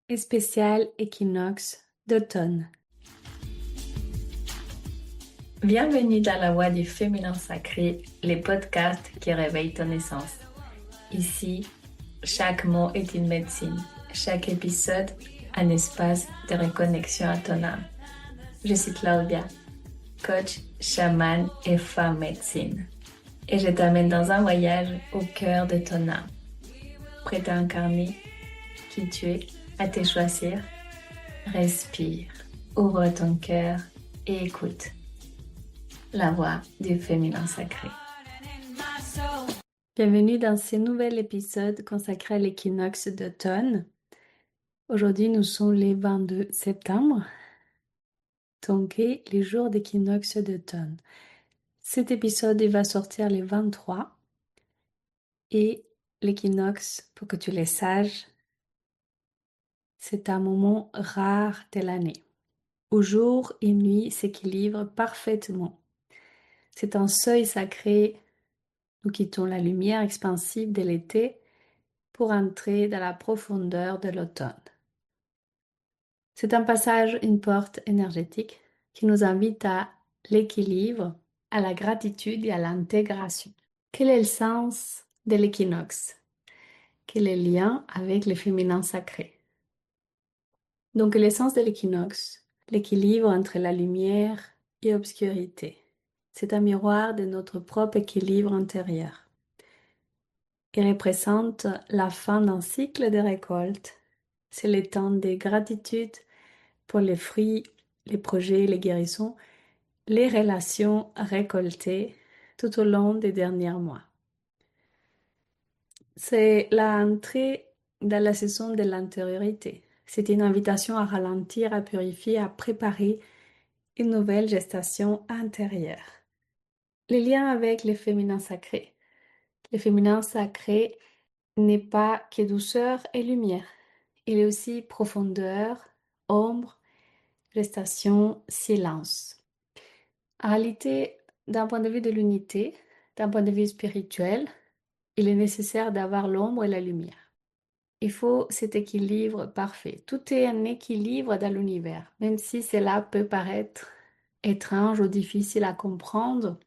et spécial équinoxe d'automne. Bienvenue dans la voie du féminin sacré, les podcasts qui réveillent ton essence. Ici, chaque mot est une médecine, chaque épisode un espace de reconnexion à ton âme. Je suis Claudia, coach, chamane et femme médecine. Et je t'amène dans un voyage au cœur de ton âme. Prête à incarner qui tu es, à te choisir. Respire, ouvre ton cœur et écoute la voix du féminin sacré. Bienvenue dans ce nouvel épisode consacré à l'équinoxe d'automne. Aujourd'hui, nous sommes le 22 septembre, donc les jours d'équinoxe d'automne. Cet épisode il va sortir le 23 et l'équinoxe, pour que tu le saches, c'est un moment rare de l'année, où jour et nuit s'équilibrent parfaitement. C'est un seuil sacré. Nous quittons la lumière expansive de l'été pour entrer dans la profondeur de l'automne. C'est un passage, une porte énergétique qui nous invite à l'équilibre, à la gratitude et à l'intégration. Quel est le sens de l'équinoxe? Quel est le lien avec le féminin sacré? Donc, l'essence de l'équinoxe, l'équilibre entre la lumière et l'obscurité. C'est un miroir de notre propre équilibre intérieur. Il représente la fin d'un cycle de récolte. C'est le temps de gratitude pour les fruits, les projets, les guérisons, les relations récoltées tout au long des derniers mois. C'est l'entrée dans la saison de l'intériorité. C'est une invitation à ralentir, à purifier, à préparer une nouvelle gestation intérieure. Les liens avec le féminin sacré. Le féminin sacré n'est pas que douceur et lumière. Il est aussi profondeur, ombre, gestation, silence. En réalité, d'un point de vue de l'unité, d'un point de vue spirituel, il est nécessaire d'avoir l'ombre et la lumière. Il faut cet équilibre parfait. Tout est un équilibre dans l'univers, même si cela peut paraître étrange ou difficile à comprendre.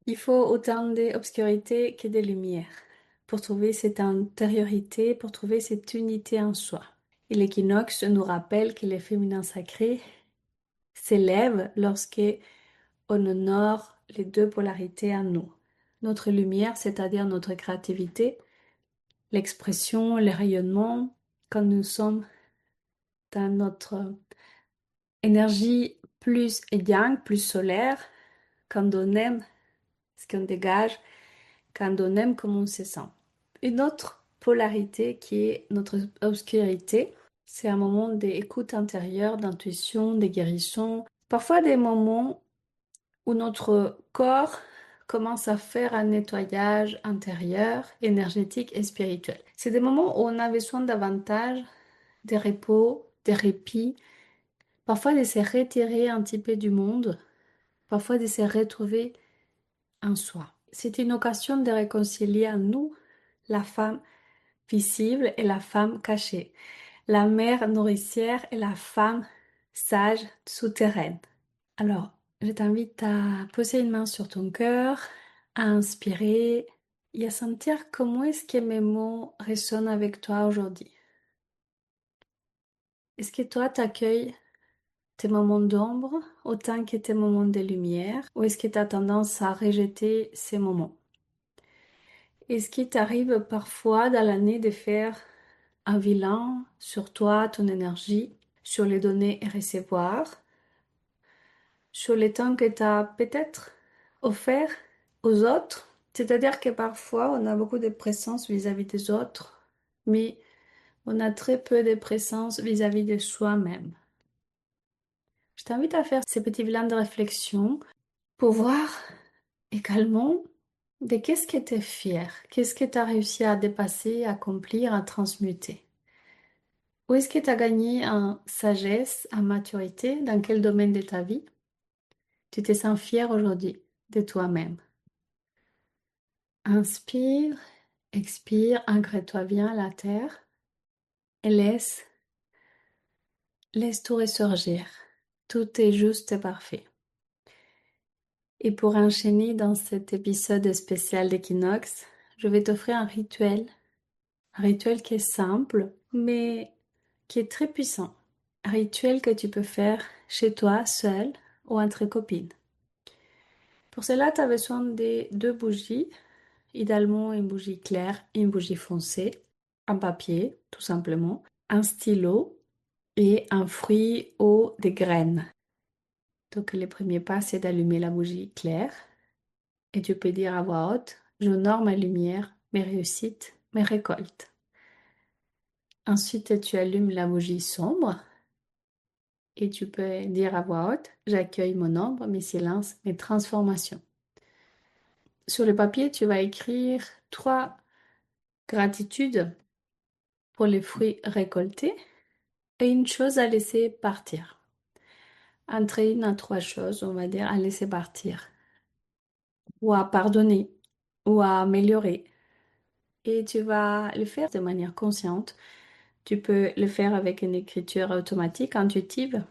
Il faut autant d'obscurité que de lumière pour trouver cette intériorité, pour trouver cette unité en soi. Et l'équinoxe nous rappelle que le féminin sacré s'élève lorsque on honore les deux polarités en nous. Notre lumière, c'est-à-dire notre créativité, l'expression, le rayonnement, quand nous sommes dans notre énergie plus yang, plus solaire, quand on aime ce qu'on dégage, quand on aime comme on se sent. Une autre polarité qui est notre obscurité, c'est un moment d'écoute intérieure, d'intuition, de guérison, parfois des moments où notre corps commence à faire un nettoyage intérieur, énergétique et spirituel. C'est des moments où on a besoin davantage de repos, de répit, parfois de se retirer un petit peu du monde, parfois de se retrouver en soi. C'est une occasion de réconcilier en nous la femme visible et la femme cachée, la mère nourricière et la femme sage souterraine. Alors, je t'invite à poser une main sur ton cœur, à inspirer et à sentir comment est-ce que mes mots résonnent avec toi aujourd'hui. Est-ce que toi, t'accueilles tes moments d'ombre autant que tes moments de lumière ou est-ce que tu as tendance à rejeter ces moments? Est-ce qu'il t'arrive parfois dans l'année de faire un bilan sur toi, ton énergie, sur les données et recevoir, sur les temps que tu as peut-être offert aux autres? C'est-à-dire que parfois on a beaucoup de présence vis-à-vis des autres, mais on a très peu de présence vis-à-vis de soi-même. Je t'invite à faire ces petits bilans de réflexion pour voir également de qu'est-ce que tu es fier, qu'est-ce que tu as réussi à dépasser, à accomplir, à transmuter. Où est-ce que tu as gagné en sagesse, en maturité, dans quel domaine de ta vie tu te sens fier aujourd'hui de toi-même. Inspire, expire, ancre-toi bien à la terre et laisse Laisse tout ressurgir. Tout est juste et parfait. Et pour enchaîner dans cet épisode spécial d'équinoxe, je vais t'offrir un rituel. Un rituel qui est simple, mais qui est très puissant. Un rituel que tu peux faire chez toi, seul ou entre copines. Pour cela, tu as besoin de deux bougies, idéalement une bougie claire et une bougie foncée, un papier, tout simplement, un stylo et un fruit ou des graines. Donc, le premier pas, c'est d'allumer la bougie claire et tu peux dire à voix haute, j'honore ma lumière, mes réussites, mes récoltes. Ensuite, tu allumes la bougie sombre et tu peux dire à voix haute, j'accueille mon ombre, mes silences, mes transformations. Sur le papier, tu vas écrire trois gratitudes pour les fruits récoltés et une chose à laisser partir. Entre une à trois choses, on va dire, à laisser partir ou à pardonner ou à améliorer. Et tu vas le faire de manière consciente. Tu peux le faire avec une écriture automatique, intuitive.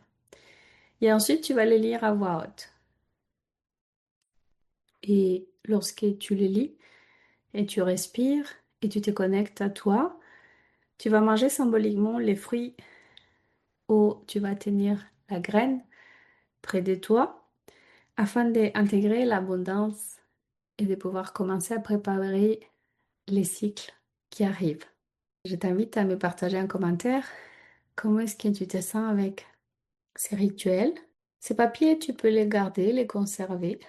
Et ensuite, tu vas le lire à voix haute. Et lorsque tu le lis et tu respires et tu te connectes à toi, tu vas manger symboliquement les fruits où tu vas tenir la graine près de toi afin d'intégrer l'abondance et de pouvoir commencer à préparer les cycles qui arrivent. Je t'invite à me partager un commentaire. Comment est-ce que tu te sens avec ces rituels? Ces papiers, tu peux les garder, les conserver.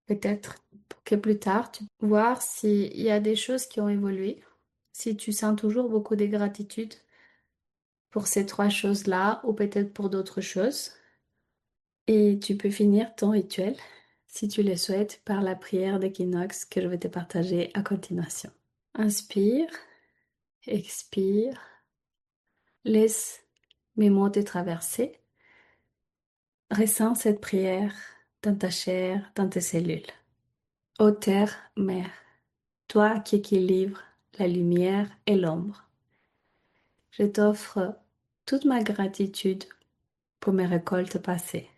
Peut-être que plus tard, tu peux voir s'il y a des choses qui ont évolué. Si tu sens toujours beaucoup de gratitude pour ces trois choses-là ou peut-être pour d'autres choses. Et tu peux finir ton rituel, si tu le souhaites, par la prière d'équinoxe que je vais te partager à continuation. Inspire, expire, laisse mes mots te traverser. Ressens cette prière dans ta chair, dans tes cellules. Ô terre, mère, toi qui équilibres la lumière et l'ombre, je t'offre toute ma gratitude pour mes récoltes passées.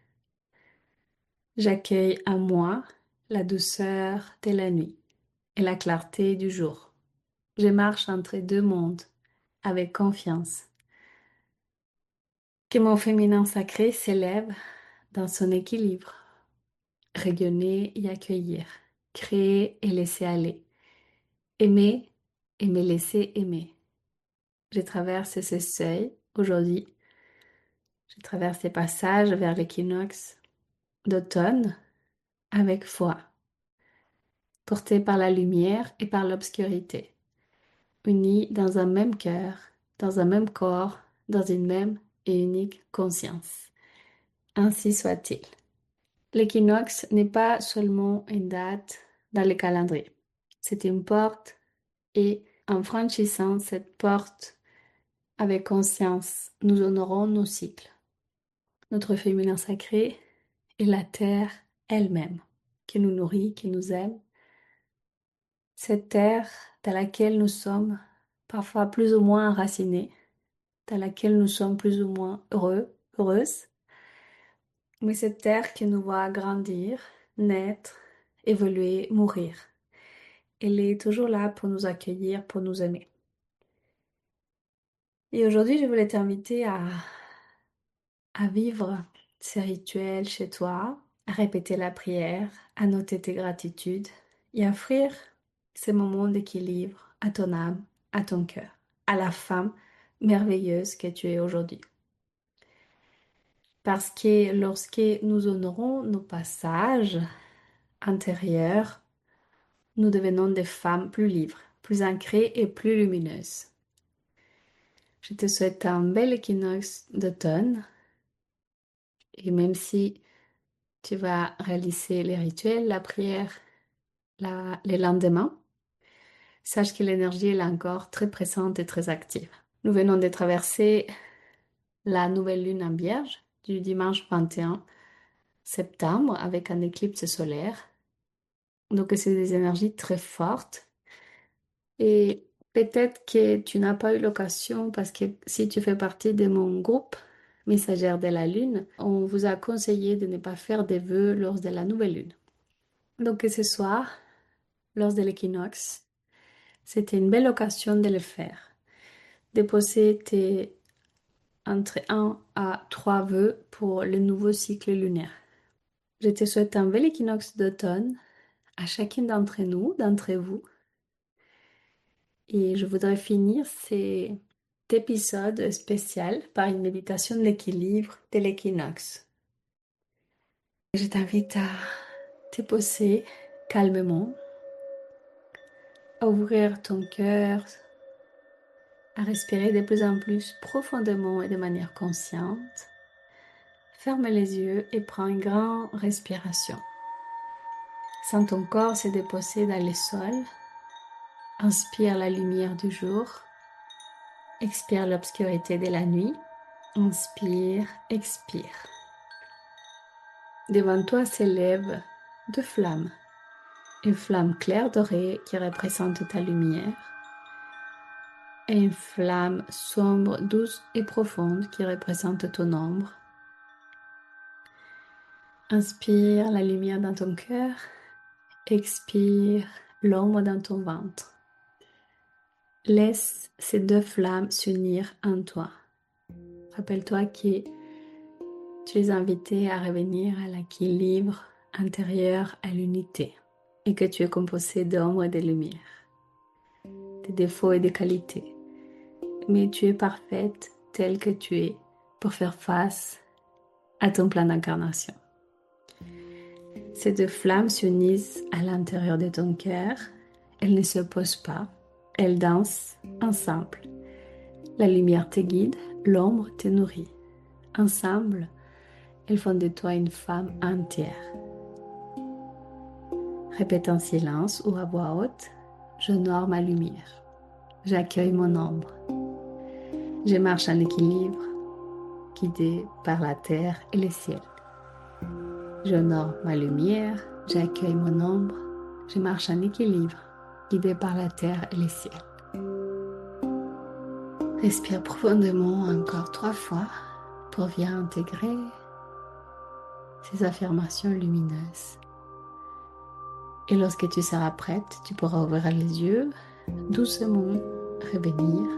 J'accueille à moi la douceur de la nuit et la clarté du jour. Je marche entre deux mondes avec confiance. Que mon féminin sacré s'élève dans son équilibre. Rayonner et accueillir. Créer et laisser aller. Aimer et me laisser aimer. Je traverse ce seuil aujourd'hui. Je traverse ces passages vers l'équinoxe d'automne avec foi, porté par la lumière et par l'obscurité, unis dans un même cœur, dans un même corps, dans une même et unique conscience. Ainsi soit-il. L'équinoxe n'est pas seulement une date dans le calendrier. C'est une porte et en franchissant cette porte avec conscience, nous honorons nos cycles. Notre féminin sacré et la terre elle-même, qui nous nourrit, qui nous aime. Cette terre dans laquelle nous sommes parfois plus ou moins enracinés, dans laquelle nous sommes plus ou moins heureux, heureuses, mais cette terre qui nous voit grandir, naître, évoluer, mourir. Elle est toujours là pour nous accueillir, pour nous aimer. Et aujourd'hui, je voulais t'inviter à vivre ces rituels chez toi, à répéter la prière, à noter tes gratitudes et à offrir ces moments d'équilibre à ton âme, à ton cœur, à la femme merveilleuse que tu es aujourd'hui. Parce que lorsque nous honorons nos passages intérieurs, nous devenons des femmes plus libres, plus ancrées et plus lumineuses. Je te souhaite un bel équinoxe d'automne et même si tu vas réaliser les rituels, la prière, les lendemains, sache que l'énergie est là encore très présente et très active. Nous venons de traverser la nouvelle lune en Vierge du dimanche 21 septembre avec un éclipse solaire. Donc c'est des énergies très fortes et peut-être que tu n'as pas eu l'occasion parce que si tu fais partie de mon groupe messagère de la lune, on vous a conseillé de ne pas faire des vœux lors de la nouvelle lune. Donc ce soir, lors de l'équinoxe, c'était une belle occasion de le faire. De poser tes entre 1 à 3 vœux pour le nouveau cycle lunaire. Je te souhaite un bel équinoxe d'automne à chacune d'entre nous, d'entre vous. Et je voudrais finir cet épisode spécial par une méditation de l'équilibre de l'équinoxe. Je t'invite à te poser calmement, à ouvrir ton cœur, à respirer de plus en plus profondément et de manière consciente. Ferme les yeux et prends une grande respiration. Sens ton corps se déposer dans le sol. Inspire la lumière du jour. Expire l'obscurité de la nuit. Inspire, expire. Devant toi s'élèvent deux flammes. Une flamme claire dorée qui représente ta lumière et une flamme sombre, douce et profonde qui représente ton ombre. Inspire la lumière dans ton cœur. Expire l'ombre dans ton ventre. Laisse ces deux flammes s'unir en toi. Rappelle-toi que tu les invités à revenir à l'équilibre intérieur, à l'unité, et que tu es composé d'ombre et de lumière, de défauts et de qualités. Mais tu es parfaite telle que tu es pour faire face à ton plan d'incarnation. Ces deux flammes s'unissent à l'intérieur de ton cœur. Elles ne s'opposent pas. Elles dansent ensemble. La lumière te guide, l'ombre te nourrit. Ensemble, elles font de toi une femme entière. Répète en silence ou à voix haute, j'honore ma lumière. J'accueille mon ombre. Je marche en équilibre, guidée par la terre et le ciel. J'honore ma lumière, j'accueille mon ombre. Je marche en équilibre, guidée par la terre et le ciel. Respire profondément encore 3 fois pour bien intégrer ces affirmations lumineuses. Et lorsque tu seras prête, tu pourras ouvrir les yeux, doucement revenir.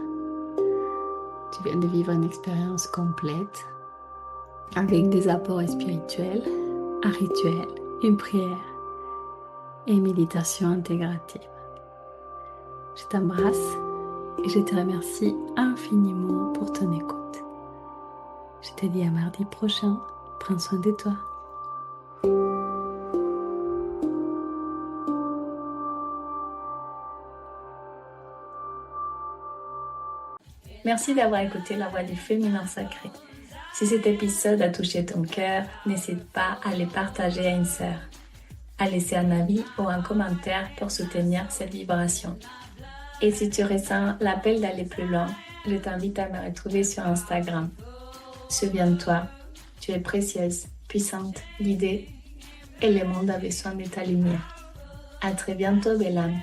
Tu viens de vivre une expérience complète avec des apports spirituels, un rituel, une prière et une méditation intégrative. Je t'embrasse et je te remercie infiniment pour ton écoute. Je te dis à mardi prochain. Prends soin de toi. Merci d'avoir écouté La Voix du Féminin Sacré. Si cet épisode a touché ton cœur, n'hésite pas à le partager à une sœur, à laisser un avis ou un commentaire pour soutenir cette vibration. Et si tu ressens l'appel d'aller plus loin, je t'invite à me retrouver sur Instagram. Souviens-toi, tu es précieuse, puissante, guidée et le monde a besoin de ta lumière. À très bientôt, belle âme.